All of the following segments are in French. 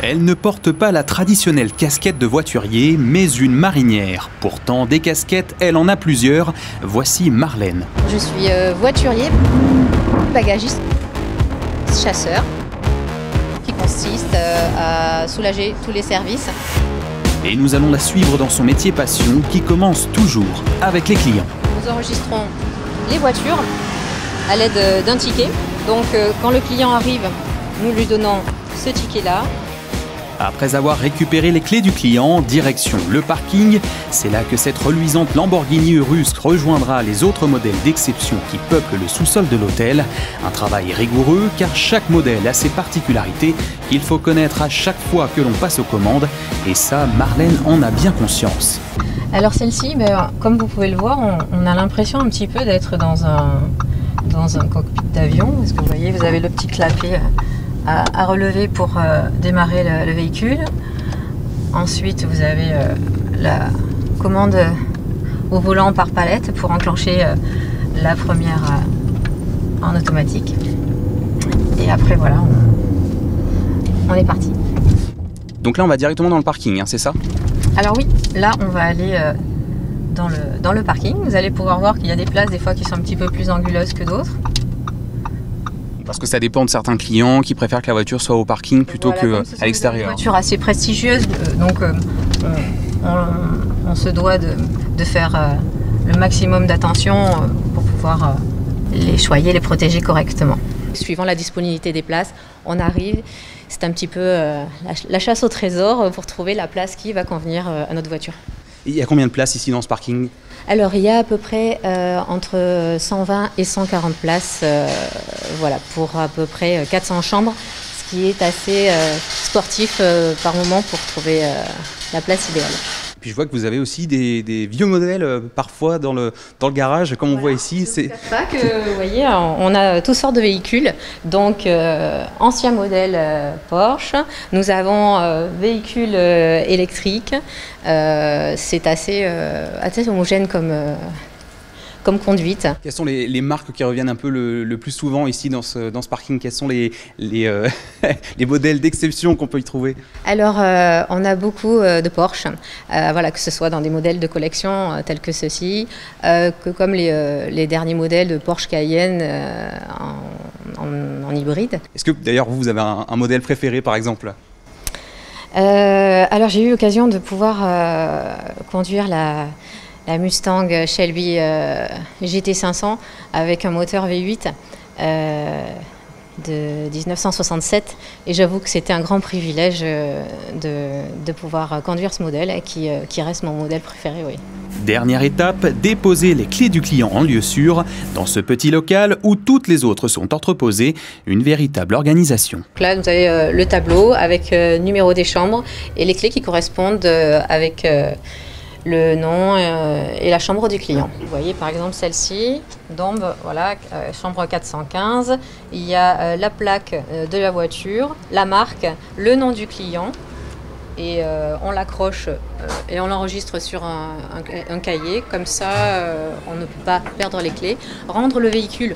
Elle ne porte pas la traditionnelle casquette de voiturier, mais une marinière. Pourtant, des casquettes, elle en a plusieurs. Voici Marlène. Je suis voiturier, bagagiste, chasseur, qui consiste à soulager tous les services. Et nous allons la suivre dans son métier passion qui commence toujours avec les clients. Nous enregistrons les voitures à l'aide d'un ticket. Donc quand le client arrive, nous lui donnons ce ticket-là. Après avoir récupéré les clés du client, direction le parking, c'est là que cette reluisante Lamborghini Urus rejoindra les autres modèles d'exception qui peuplent le sous-sol de l'hôtel. Un travail rigoureux car chaque modèle a ses particularités qu'il faut connaître à chaque fois que l'on passe aux commandes. Et ça, Marlène en a bien conscience. Alors celle-ci, comme vous pouvez le voir, on a l'impression un petit peu d'être dans un cockpit d'avion. Parce que vous voyez, vous avez le petit clapet à relever pour démarrer le véhicule. Ensuite, vous avez la commande au volant par palette pour enclencher la première en automatique. Et après, voilà, on est parti. Donc là, on va directement dans le parking, hein, c'est ça? Alors oui, là, on va aller dans le parking. Vous allez pouvoir voir qu'il y a des places des fois qui sont un petit peu plus anguleuses que d'autres. Parce que ça dépend de certains clients qui préfèrent que la voiture soit au parking plutôt qu'à l'extérieur. Une voiture assez prestigieuse, donc on se doit de faire le maximum d'attention pour pouvoir les choyer, les protéger correctement. Suivant la disponibilité des places, on arrive, c'est un petit peu la chasse au trésor pour trouver la place qui va convenir à notre voiture. Il y a combien de places ici dans ce parking? Alors il y a à peu près entre 120 et 140 places voilà, pour à peu près 400 chambres, ce qui est assez sportif par moment pour trouver la place idéale. Puis je vois que vous avez aussi des vieux modèles parfois dans le garage, comme on voit ici. C'est pas que vous voyez, on a toutes sortes de véhicules. Donc ancien modèle Porsche, nous avons véhicules électriques. C'est assez homogène comme conduite. Quelles sont les marques qui reviennent un peu le plus souvent ici dans ce parking? Quels sont les modèles d'exception qu'on peut y trouver? Alors, on a beaucoup de Porsche, voilà, que ce soit dans des modèles de collection tels que ceux-ci, que comme les derniers modèles de Porsche Cayenne en hybride. Est-ce que d'ailleurs vous avez un modèle préféré par exemple? Alors, j'ai eu l'occasion de pouvoir conduire la Mustang Shelby GT500 avec un moteur V8 de 1967 et j'avoue que c'était un grand privilège de pouvoir conduire ce modèle qui reste mon modèle préféré. Oui. Dernière étape, déposer les clés du client en lieu sûr dans ce petit local où toutes les autres sont entreposées, une véritable organisation. Là vous avez le tableau avec numéro des chambres et les clés qui correspondent avec le nom et la chambre du client. Vous voyez par exemple celle-ci, Dombe, voilà, chambre 415. Il y a la plaque de la voiture, la marque, le nom du client et on l'accroche et on l'enregistre sur un cahier. Comme ça, on ne peut pas perdre les clés. Rendre le véhicule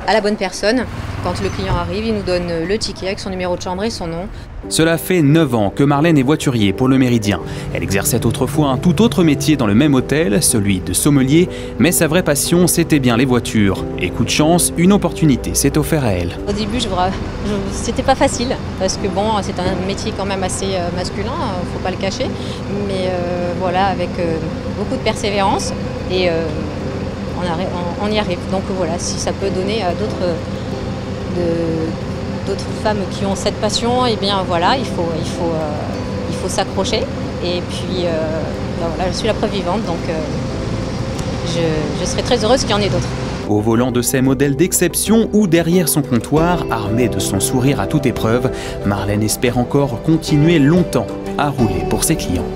à la bonne personne. Quand le client arrive, il nous donne le ticket avec son numéro de chambre et son nom. Cela fait 9 ans que Marlène est voiturier pour le Méridien. Elle exerçait autrefois un tout autre métier dans le même hôtel, celui de sommelier, mais sa vraie passion, c'était bien les voitures. Et coup de chance, une opportunité s'est offerte à elle. Au début, c'était pas facile, parce que bon, c'est un métier quand même assez masculin, faut pas le cacher, mais voilà, avec beaucoup de persévérance, et on y arrive. Donc voilà, si ça peut donner à d'autres femmes qui ont cette passion, et bien voilà, il faut s'accrocher. Et puis voilà, je suis la preuve vivante, donc je serai très heureuse qu'il y en ait d'autres. Au volant de ces modèles d'exception ou derrière son comptoir, armé de son sourire à toute épreuve, Marlène espère encore continuer longtemps à rouler pour ses clients.